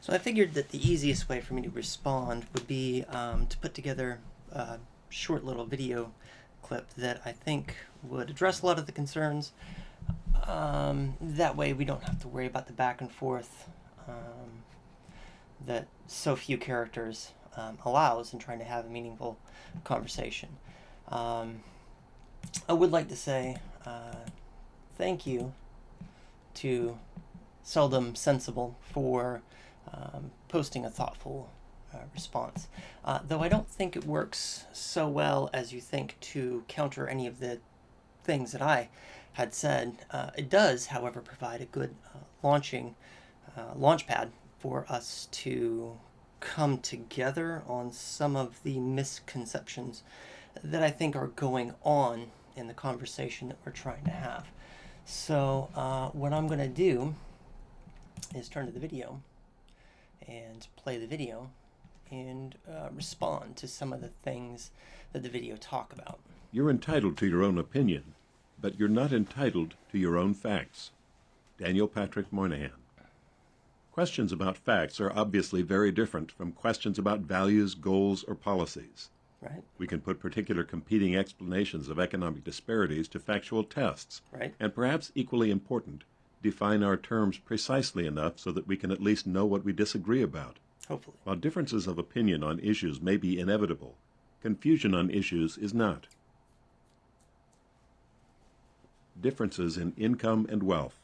So I figured that the easiest way for me to respond would be to put together a short little video clip that I think would address a lot of the concerns. That way we don't have to worry about the back and forth that so few characters allows in trying to have a meaningful conversation. I would like to say thank you to Seldom Sensible for posting a thoughtful response. Though I don't think it works so well as you think to counter any of the things that I had said. It does, however, provide a good launch pad for us to come together on some of the misconceptions that I think are going on in the conversation that we're trying to have. So what I'm going to do is turn to the video and play the video and respond to some of the things that the video talk about. You're entitled to your own opinion, but you're not entitled to your own facts. Daniel Patrick Moynihan. Questions about facts are obviously very different from questions about values, goals, or policies. Right. We can put particular competing explanations of economic disparities to factual tests, Right. and perhaps equally important, define our terms precisely enough so that we can at least know what we disagree about. Hopefully. While differences of opinion on issues may be inevitable, confusion on issues is not. Differences in income and wealth.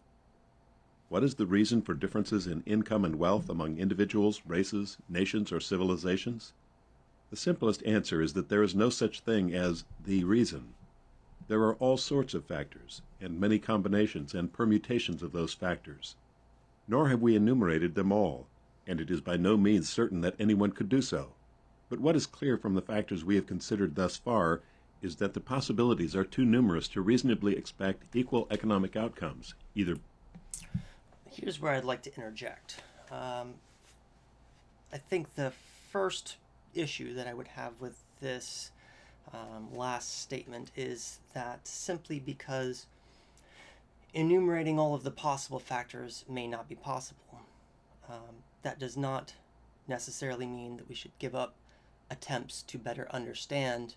What is the reason for differences in income and wealth among individuals, races, nations, or civilizations? The simplest answer is that there is no such thing as the reason. There are all sorts of factors, and many combinations and permutations of those factors. Nor have we enumerated them all, and it is by no means certain that anyone could do so. But what is clear from the factors we have considered thus far is that the possibilities are too numerous to reasonably expect equal economic outcomes, either. Here's where I'd like to interject. I think the first issue that I would have with this last statement is that simply because enumerating all of the possible factors may not be possible, that does not necessarily mean that we should give up attempts to better understand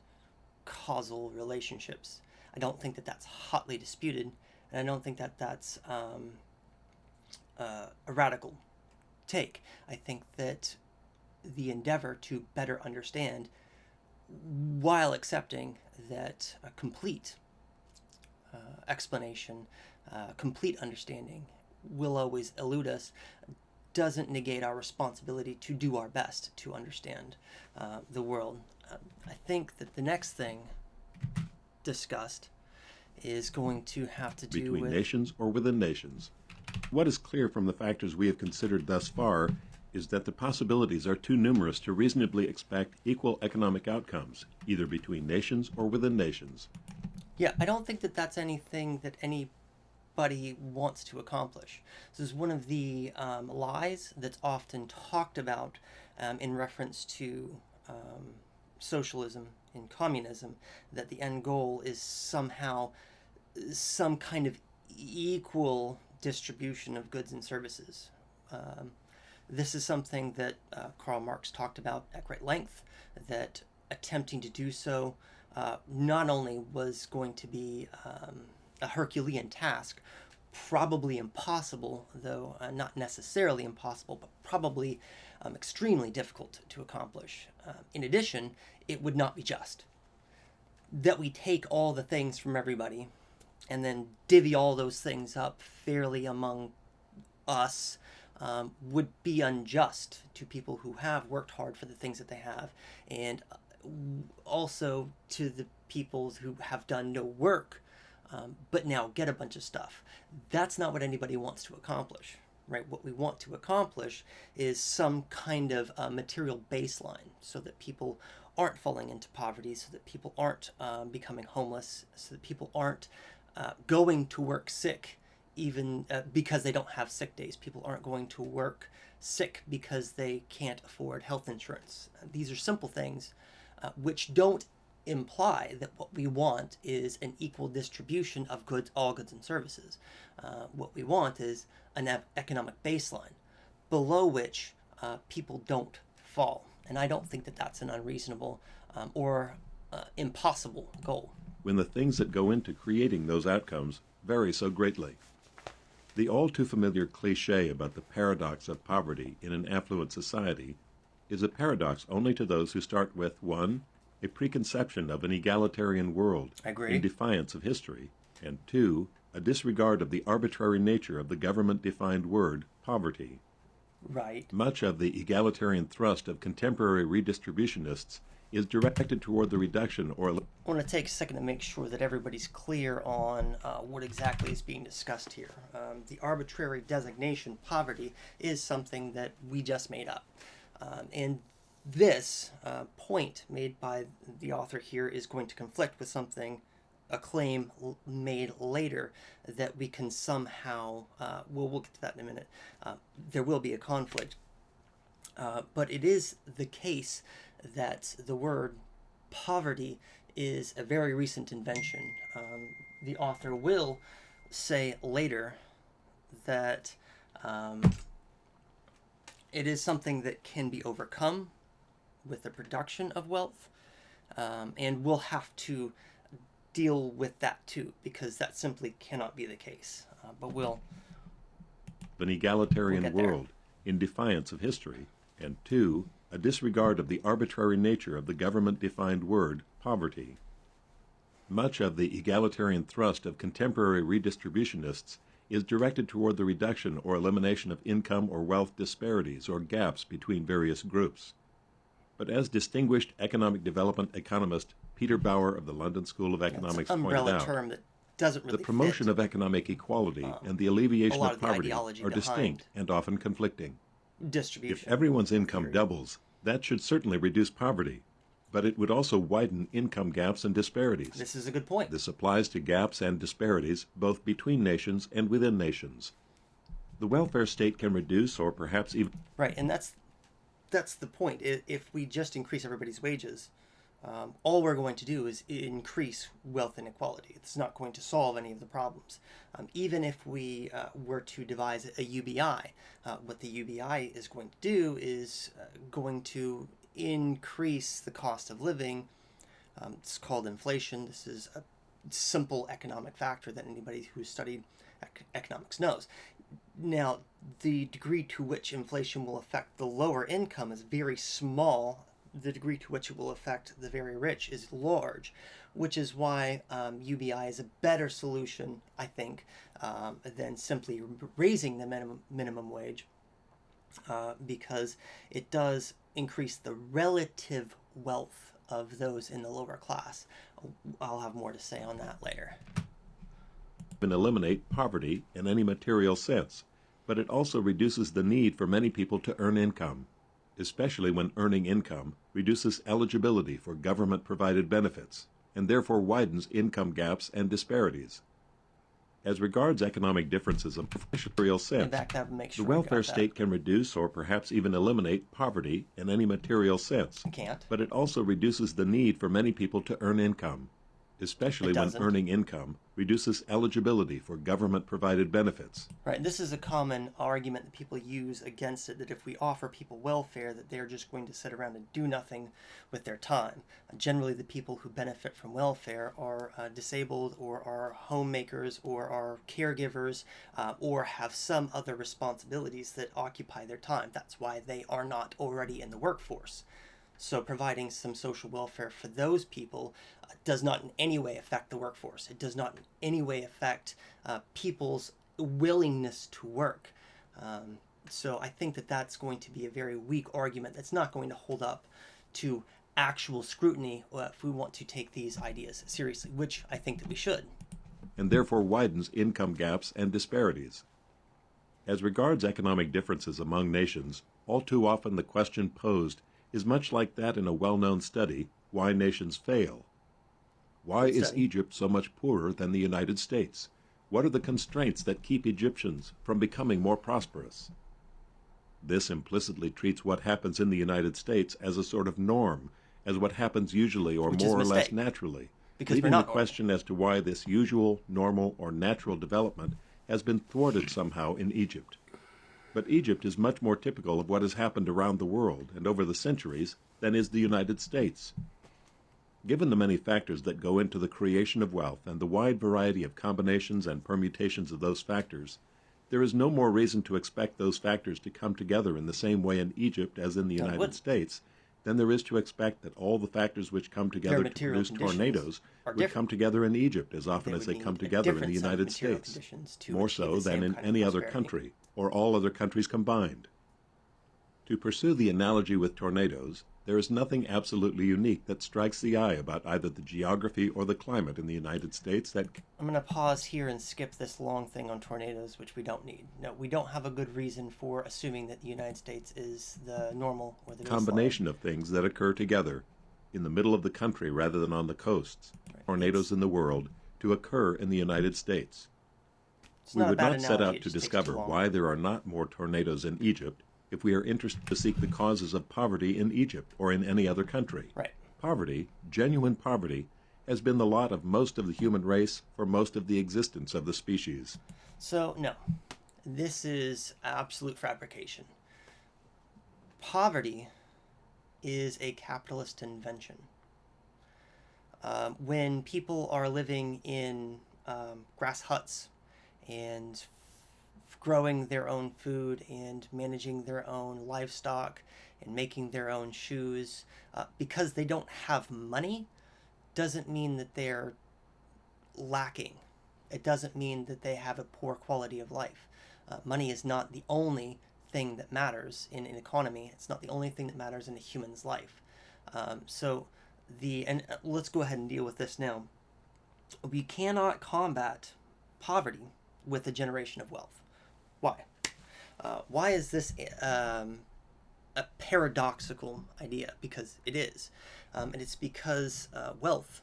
causal relationships. I don't think that that's hotly disputed, and I don't think that that's a radical take. I think that the endeavor to better understand, while accepting that a complete explanation, complete understanding will always elude us, doesn't negate our responsibility to do our best to understand the world. I think that the next thing discussed is going to have to do between with nations or within nations. What is clear from the factors we have considered thus far is that the possibilities are too numerous to reasonably expect equal economic outcomes, either between nations or within nations. Yeah, I don't think that that's anything that anybody wants to accomplish. This is one of the lies that's often talked about in reference to socialism and communism, that the end goal is somehow some kind of equal distribution of goods and services. This is something that Karl Marx talked about at great length, that attempting to do so not only was going to be a Herculean task, probably impossible, though not necessarily impossible, but probably extremely difficult to accomplish. In addition, it would not be just. That we take all the things from everybody and then divvy all those things up fairly among us would be unjust to people who have worked hard for the things that they have, and also to the people who have done no work but now get a bunch of stuff. That's not what anybody wants to accomplish, right? What we want to accomplish is some kind of material baseline so that people aren't falling into poverty, so that people aren't becoming homeless, so that people aren't going to work sick even because they don't have sick days. People aren't going to work sick because they can't afford health insurance. These are simple things which don't imply that what we want is an equal distribution of goods, all goods and services. What we want is an economic baseline below which people don't fall. And I don't think that that's an unreasonable or impossible goal. When the things that go into creating those outcomes vary so greatly. The all too familiar cliche about the paradox of poverty in an affluent society is a paradox only to those who start with 1. A preconception of an egalitarian world I agree. in defiance of history, and 2. A disregard of the arbitrary nature of the government-defined word poverty. Right. Much of the egalitarian thrust of contemporary redistributionists is directed toward the reduction or... I want to take a second to make sure that everybody's clear on what exactly is being discussed here. The arbitrary designation, poverty, is something that we just made up. And this point made by the author here is going to conflict with something, a claim made later, that we can somehow, we'll get to that in a minute, there will be a conflict. But it is the case that the word poverty is a very recent invention. The author will say later that it is something that can be overcome with the production of wealth, and we'll have to deal with that too, because that simply cannot be the case. But we'll an egalitarian get there. world in defiance of history, and 2. A disregard of the arbitrary nature of the government-defined word poverty. Much of the egalitarian thrust of contemporary redistributionists is directed toward the reduction or elimination of income or wealth disparities or gaps between various groups. But as distinguished economic development economist Peter Bauer of the London School of Economics an pointed umbrella out, term that doesn't really the promotion fit of economic equality and the a alleviation lot of of the poverty ideology are distinct behind and often conflicting. distribution. If everyone's income theory. doubles, that should certainly reduce poverty, but it would also widen income gaps and disparities. This is a good point. This applies to gaps and disparities both between nations and within nations. The welfare state can reduce or perhaps even... Right, and that's the point. If we just increase everybody's wages, all we're going to do is increase wealth inequality. It's not going to solve any of the problems. Even if we were to devise a UBI, what the UBI is going to do is going to increase the cost of living. It's called inflation. This is a simple economic factor that anybody who's studied economics knows. Now, the degree to which inflation will affect the lower income is very small. The degree to which it will affect the very rich is large, which is why UBI is a better solution, I think, than simply raising the minimum wage, because it does increase the relative wealth of those in the lower class. I'll have more to say on that later. eliminate poverty in any material sense, but it also reduces the need for many people to earn income, especially when earning income reduces eligibility for government-provided benefits and therefore widens income gaps and disparities. As regards economic differences of material sense, the welfare state can reduce or perhaps even eliminate poverty in any material sense, but it also reduces the need for many people to earn income, especially when earning income reduces eligibility for government-provided benefits. Right, this is a common argument that people use against it, that if we offer people welfare, that they're just going to sit around and do nothing with their time. Generally, the people who benefit from welfare are disabled, or are homemakers, or are caregivers, or have some other responsibilities that occupy their time. That's why they are not already in the workforce. So providing some social welfare for those people does not in any way affect the workforce. It does not in any way affect people's willingness to work. So I think that that's going to be a very weak argument that's not going to hold up to actual scrutiny if we want to take these ideas seriously, which I think that we should. And therefore widens income gaps and disparities. As regards economic differences among nations, all too often the question posed is much like that in a well-known study, Why Nations Fail. Why is Egypt so much poorer than the United States? What are the constraints that keep Egyptians from becoming more prosperous? This implicitly treats what happens in the United States as a sort of norm, as what happens usually or more or less naturally, leaving the question as to why this usual, normal, or natural development has been thwarted somehow in Egypt. But Egypt is much more typical of what has happened around the world and over the centuries than is the United States. Given the many factors that go into the creation of wealth and the wide variety of combinations and permutations of those factors, there is no more reason to expect those factors to come together in the same way in Egypt as in the No, it United wouldn't. States than there is to expect that all the factors which come Their together to material produce conditions tornadoes are would different. come together in Egypt as often They as would they come need a together in the different set of United material States, conditions to more achieve so the than same in kind of any other prosperity. country or all other countries combined. To pursue the analogy with tornadoes, there is nothing absolutely unique that strikes the eye about either the geography or the climate in the United States that I'm going to pause here and skip this long thing on tornadoes, which we don't need. No, we don't have a good reason for assuming that the United States is the normal or the baseline. combination of things that occur together in the middle of the country rather than on the coasts, Right? tornadoes in the world, to occur in the United States. It's We not a would bad not set analogy, out it to just takes too discover long. why there are not more tornadoes in Egypt if we are interested to seek the causes of poverty in Egypt or in any other country. Right. Poverty, genuine poverty, has been the lot of most of the human race for most of the existence of the species. So, no, this is absolute fabrication. Poverty is a capitalist invention. When people are living in grass huts and growing their own food and managing their own livestock and making their own shoes, because they don't have money, doesn't mean that they're lacking. It doesn't mean that they have a poor quality of life. Money is not the only thing that matters in an economy. It's not the only thing that matters in a human's life. Let's go ahead and deal with this now. We cannot combat poverty with a generation of wealth. Why? Why is this a paradoxical idea? Because it is. And it's because wealth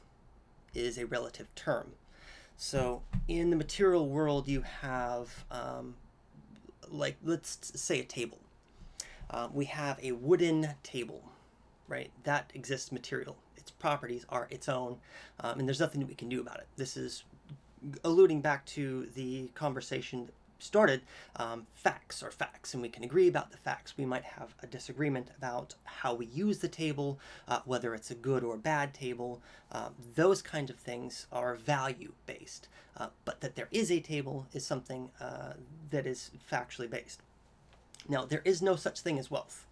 is a relative term. So in the material world, you have, let's say a table. We have a wooden table, right? That exists material. Its properties are its own, and there's nothing that we can do about it. This is alluding back to the conversation that started. Facts are facts, and we can agree about the facts. We might have a disagreement about how we use the table, whether it's a good or bad table. Those kinds of things are value based, but that there is a table is something that is factually based. Now, there is no such thing as wealth,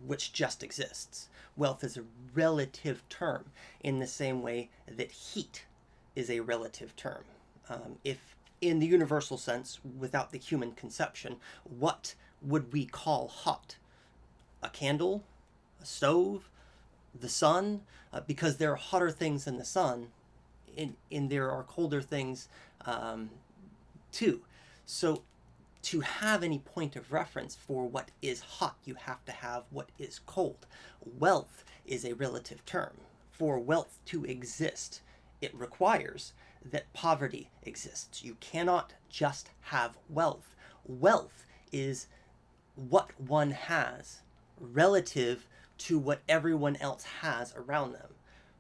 which just exists. Wealth is a relative term in the same way that heat is a relative term. If in the universal sense, without the human conception, what would we call hot? A candle? A stove? The sun? Because there are hotter things than the sun, and there are colder things too. So to have any point of reference for what is hot, you have to have what is cold. Wealth is a relative term. For wealth to exist, it requires that poverty exists. You cannot just have wealth. Wealth is what one has relative to what everyone else has around them,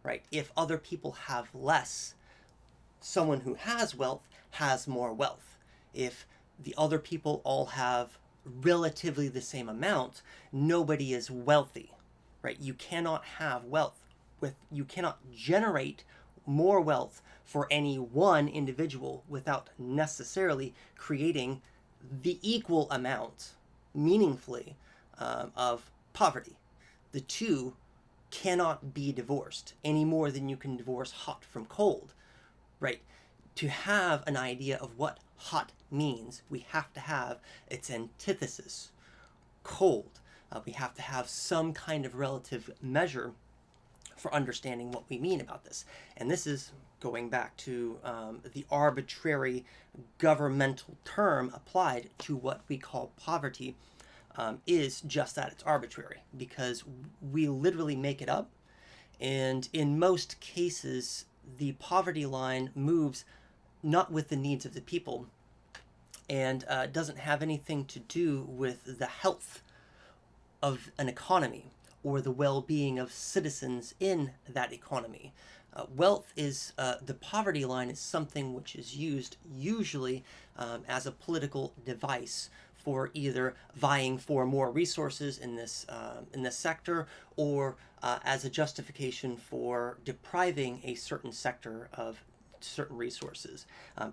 right? If other people have less, someone who has wealth has more wealth. If the other people all have relatively the same amount, nobody is wealthy, right? You cannot have wealth you cannot generate more wealth for any one individual without necessarily creating the equal amount meaningfully of poverty. The two cannot be divorced any more than you can divorce hot from cold, right? To have an idea of what hot means, we have to have its antithesis, cold. We have to have some kind of relative measure for understanding what we mean about this. And this is going back to the arbitrary governmental term applied to what we call poverty, is just that. It's arbitrary because we literally make it up. And in most cases, the poverty line moves not with the needs of the people and doesn't have anything to do with the health of an economy or the well-being of citizens in that economy. Wealth is, the poverty line is something which is used usually as a political device for either vying for more resources in this sector, or as a justification for depriving a certain sector of certain resources.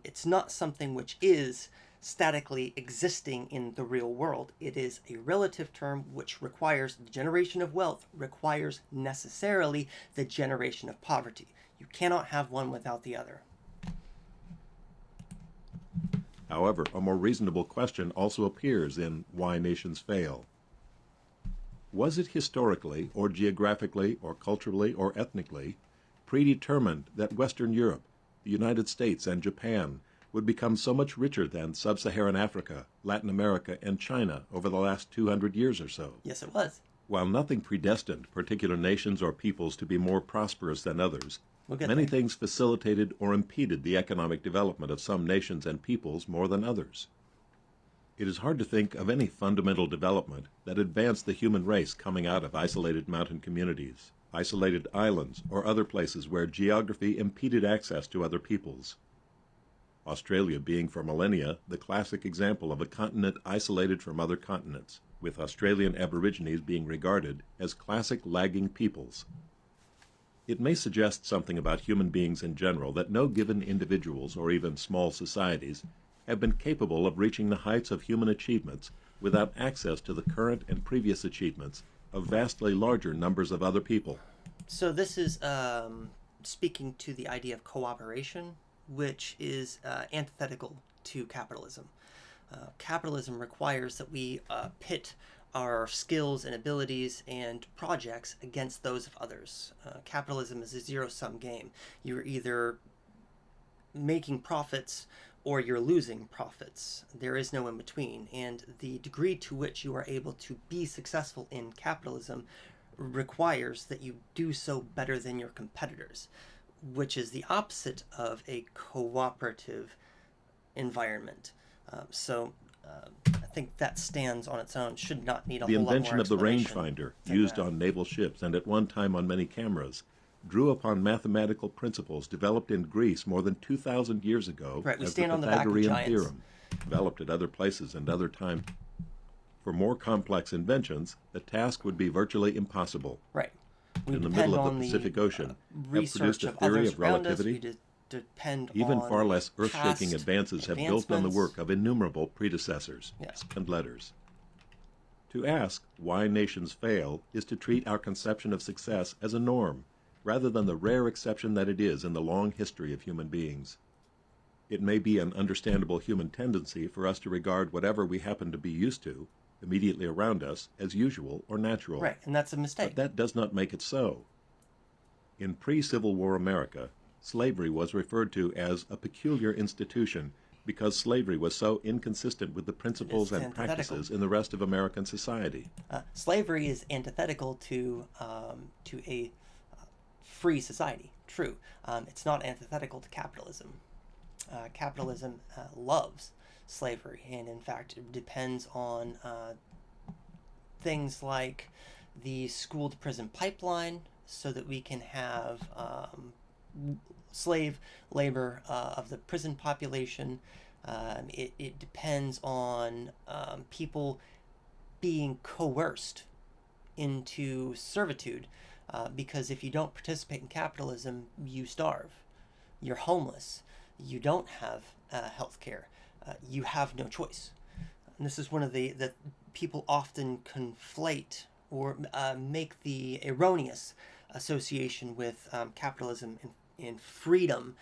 It's not something which is statically existing in the real world. It is a relative term which requires the generation of wealth, requires necessarily the generation of poverty. You cannot have one without the other. However, a more reasonable question also appears in Why Nations Fail. Was it historically, or geographically, or culturally, or ethnically predetermined that Western Europe, the United States, and Japan would become so much richer than sub-Saharan Africa, Latin America, and China over the last 200 years or so? Yes, it was. While nothing predestined particular nations or peoples to be more prosperous than others, many things facilitated or impeded the economic development of some nations and peoples more than others. It is hard to think of any fundamental development that advanced the human race coming out of isolated mountain communities, isolated islands, or other places where geography impeded access to other peoples. Australia being for millennia the classic example of a continent isolated from other continents, with Australian Aborigines being regarded as classic lagging peoples. It may suggest something about human beings in general that no given individuals or even small societies have been capable of reaching the heights of human achievements without access to the current and previous achievements of vastly larger numbers of other people. So this is speaking to the idea of cooperation, which is antithetical to capitalism. Capitalism requires that we pit our skills and abilities and projects against those of others. Capitalism is a zero-sum game. You're either making profits or you're losing profits. There is no in between. And the degree to which you are able to be successful in capitalism requires that you do so better than your competitors, which is the opposite of a cooperative environment. I think that stands on its own, should not need a The whole lot more invention of the explanation rangefinder, than used that. on naval ships and at one time on many cameras, drew upon mathematical principles developed in Greece more than 2,000 years ago Right, we as stand the on the back of Pythagorean giants. theorem, developed at other places and other times. For more complex inventions, the task would be virtually impossible. Right. We In the depend middle of on the Pacific Ocean, have research produced a of theory others of around us. relativity. We depend Even on far less earth-shaking past advances have built on the advancements. work of innumerable predecessors Yes. and letters. To ask why nations fail is to treat our conception of success as a norm, rather than the rare exception that it is in the long history of human beings. It may be an understandable human tendency for us to regard whatever we happen to be used to, immediately around us, as usual or natural. Right, and that's a mistake. But that does not make it so. In pre-Civil War America, slavery was referred to as a peculiar institution because slavery was so inconsistent with the principles and antithetical. practices in the rest of American society. Slavery is antithetical to a free society. True. It's not antithetical to capitalism. Capitalism loves slavery, and in fact, it depends on things like the school-to-prison pipeline, so that we can have slave labor of the prison population. It depends on people being coerced into servitude, because if you don't participate in capitalism, you starve. You're homeless. You don't have health care. You have no choice. And this is one of the people often conflate or make the erroneous association with capitalism and freedom,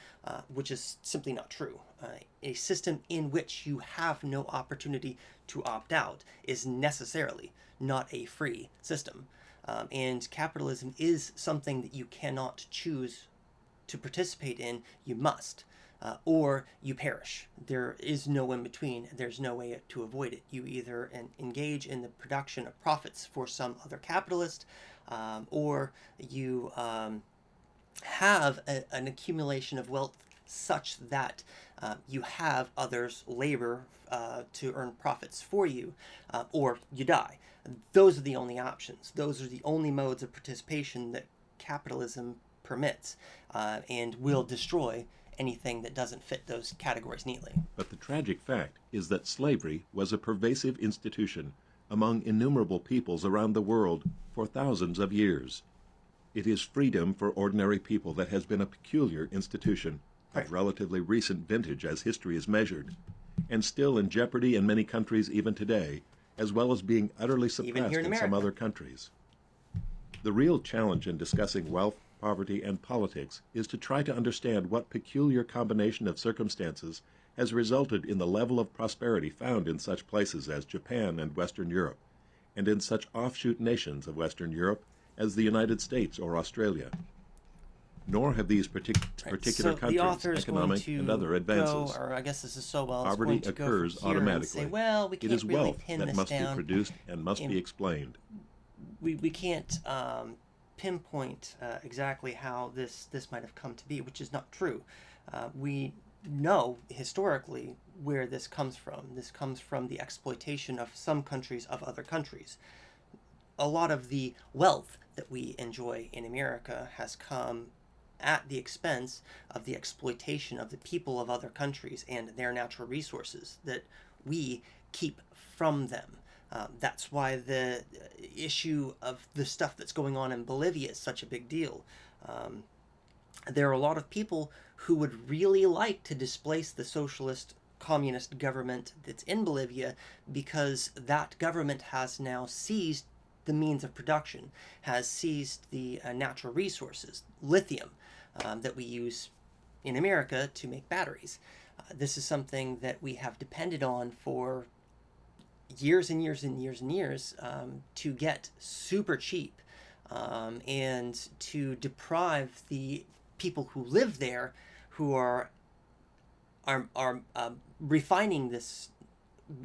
which is simply not true. A system in which you have no opportunity to opt out is necessarily not a free system. And capitalism is something that you cannot choose to participate in. You must. Or you perish. There is no in between. There's no way to avoid it. You either engage in the production of profits for some other capitalist, or you have an accumulation of wealth such that you have others labor to earn profits for you, or you die. Those are the only options. Those are the only modes of participation that capitalism permits, and will destroy anything that doesn't fit those categories neatly. But the tragic fact is that slavery was a pervasive institution among innumerable peoples around the world for thousands of years. It is freedom for ordinary people that has been a peculiar institution Right. of relatively recent vintage as history is measured, and still in jeopardy in many countries even today, as well as being utterly Even suppressed here in in some America. other countries. The real challenge in discussing wealth, poverty, and politics is to try to understand what peculiar combination of circumstances has resulted in the level of prosperity found in such places as Japan and Western Europe, and in such offshoot nations of Western Europe as the United States or Australia. Nor have these particular So the countries' author is going economic to and other advances. go, or I guess this is Sowell, is Poverty going to go occurs from here and automatically. say, well, we It can't is really wealth pin that this must be down. produced and must be explained. We can't pinpoint exactly how this might have come to be, which is not true. We know historically where this comes from. This comes from the exploitation of some countries of other countries. A lot of the wealth that we enjoy in America has come at the expense of the exploitation of the people of other countries and their natural resources that we keep from them. That's why the issue of the stuff that's going on in Bolivia is such a big deal. There are a lot of people who would really like to displace the socialist communist government that's in Bolivia because that government has now seized the means of production, has seized the natural resources, lithium, that we use in America to make batteries. This is something that we have depended on for years and years and years and years to get super cheap and to deprive the people who live there who are refining this.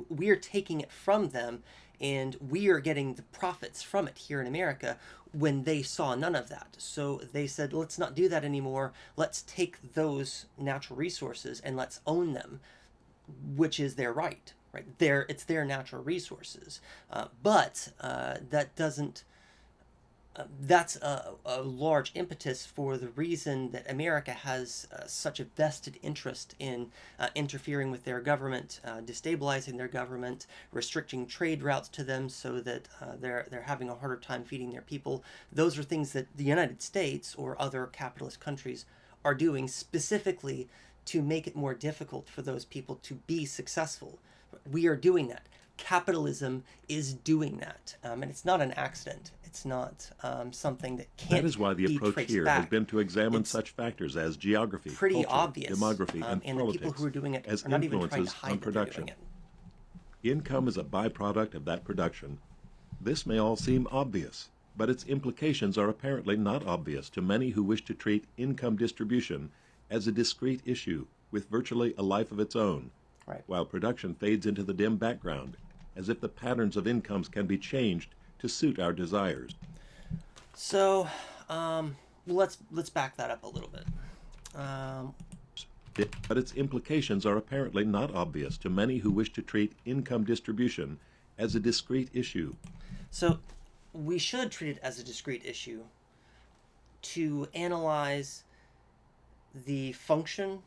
We're taking it from them and we are getting the profits from it here in America when they saw none of that. So they said, let's not do that anymore. Let's take those natural resources and let's own them, which is their right. Right? It's their natural resources. But that doesn't. That's a large impetus for the reason that America has such a vested interest in interfering with their government, destabilizing their government, restricting trade routes to them so that they're having a harder time feeding their people. Those are things that the United States or other capitalist countries are doing specifically to make it more difficult for those people to be successful. We are doing that. Capitalism is doing that, and it's not an accident. It's not something that can't. That is why the be approach traced here back. has been to examine It's such factors as geography, pretty culture, obvious, demography, and and the people politics who are doing it as are not even trying to influences hide on that they're production. doing it. Income is a byproduct of that production. This may all seem obvious, but its implications are apparently not obvious to many who wish to treat income distribution as a discrete issue with virtually a life of its own, Right. while production fades into the dim background, as if the patterns of incomes can be changed to suit our desires. So, let's back that up a little bit. But its implications are apparently not obvious to many who wish to treat income distribution as a discrete issue. So, we should treat it as a discrete issue to analyze the function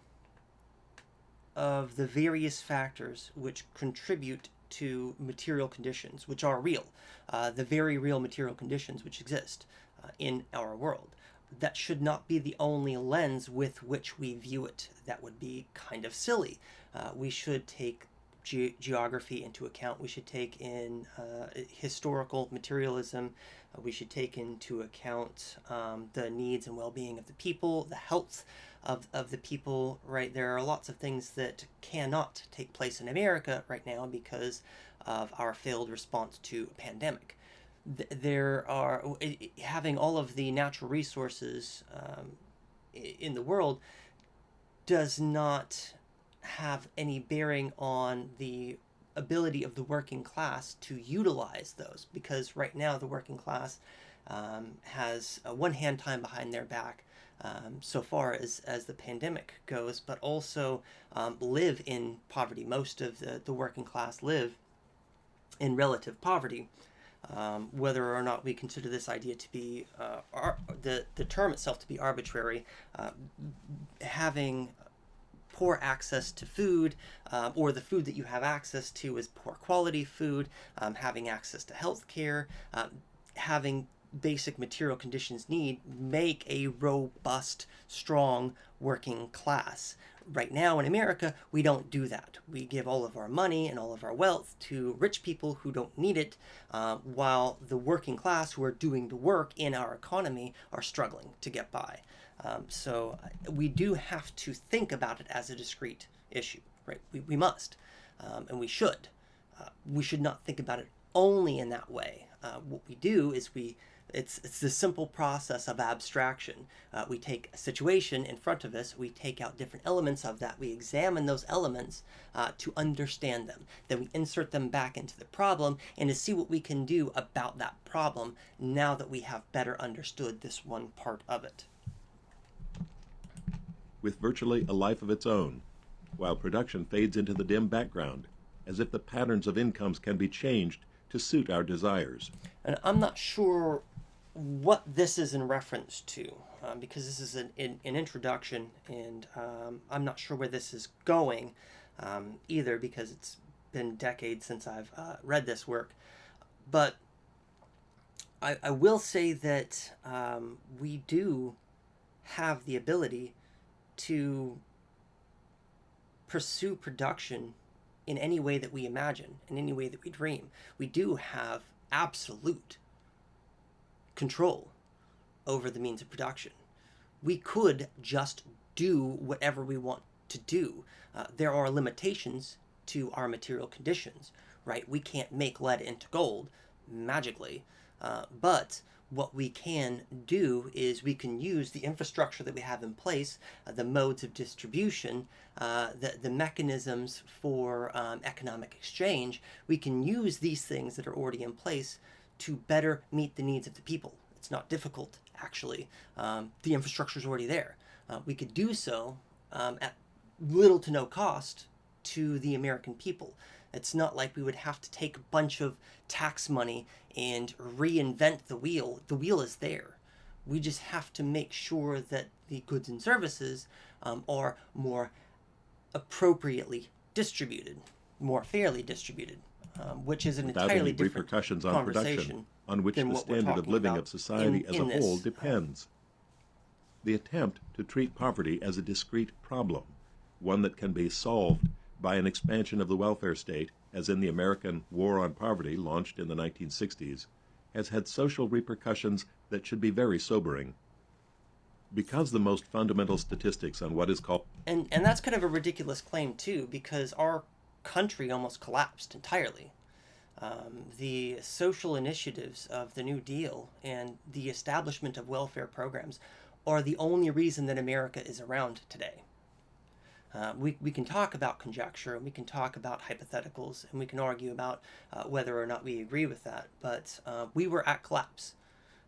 of the various factors which contribute to material conditions, which are real, the very real material conditions which exist in our world. That should not be the only lens with which we view it. That would be kind of silly. We should take geography into account. We should take in historical materialism. We should take into account the needs and well-being of the people, the health of the people, right? There are lots of things that cannot take place in America right now because of our failed response to a pandemic. There are having all of the natural resources in the world does not have any bearing on the ability of the working class to utilize those, because right now the working class has one hand tied behind their back so far as the pandemic goes, but also live in poverty. Most of the working class live in relative poverty. Whether or not we consider this idea to be the term itself to be arbitrary, having poor access to food, or the food that you have access to is poor quality food, having access to health care, having basic material conditions need make a robust, strong working class. Right now in America, we don't do that. We give all of our money and all of our wealth to rich people who don't need it, while the working class who are doing the work in our economy are struggling to get by. So we do have to think about it as a discrete issue, right? We must, and we should. We should not think about it only in that way. What we do is it's the simple process of abstraction. We take a situation in front of us, we take out different elements of that, we examine those elements to understand them. Then we insert them back into the problem and to see what we can do about that problem now that we have better understood this one part of it. With virtually a life of its own, while production fades into the dim background, as if the patterns of incomes can be changed to suit our desires. And I'm not sure what this is in reference to, because this is an introduction, and I'm not sure where this is going either, because it's been decades since I've read this work. But I will say that we do have the ability to pursue production in any way that we imagine, in any way that we dream. We do have absolute control over the means of production. We could just do whatever we want to do. There are limitations to our material conditions, right? We can't make lead into gold magically, but what we can do is we can use the infrastructure that we have in place, the modes of distribution, the mechanisms for economic exchange. We can use these things that are already in place to better meet the needs of the people. It's not difficult, actually. The infrastructure is already there. We could do so at little to no cost to the American people. It's not like we would have to take a bunch of tax money and reinvent the wheel. The wheel is there. We just have to make sure that the goods and services are more appropriately distributed, more fairly distributed, which is an without entirely any different repercussions on conversation production, on which than the what we're standard of talking living about of society as a in whole this. depends. The attempt to treat poverty as a discrete problem, one that can be solved by an expansion of the welfare state, as in the American War on Poverty launched in the 1960s, has had social repercussions that should be very sobering. Because the most fundamental statistics on what is called... And that's kind of a ridiculous claim, too, because our country almost collapsed entirely. The social initiatives of the New Deal and the establishment of welfare programs are the only reason that America is around today. We can talk about conjecture, and we can talk about hypotheticals, and we can argue about whether or not we agree with that, but we were at collapse.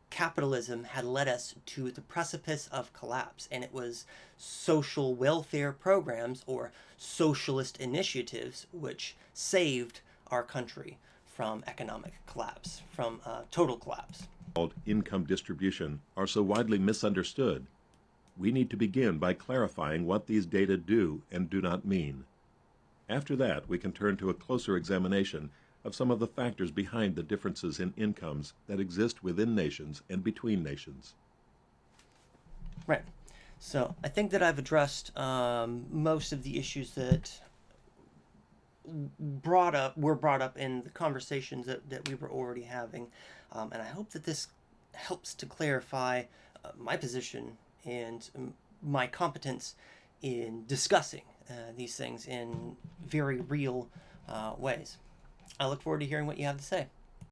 Capitalism had led us to the precipice of collapse, and it was social welfare programs or socialist initiatives which saved our country from economic collapse, from total collapse. Called income distribution are so widely misunderstood, we need to begin by clarifying what these data do and do not mean. After that, we can turn to a closer examination of some of the factors behind the differences in incomes that exist within nations and between nations. Right. So I think that I've addressed most of the issues that were brought up in the conversations that we were already having, and I hope that this helps to clarify my position and my competence in discussing these things in very real ways. I look forward to hearing what you have to say.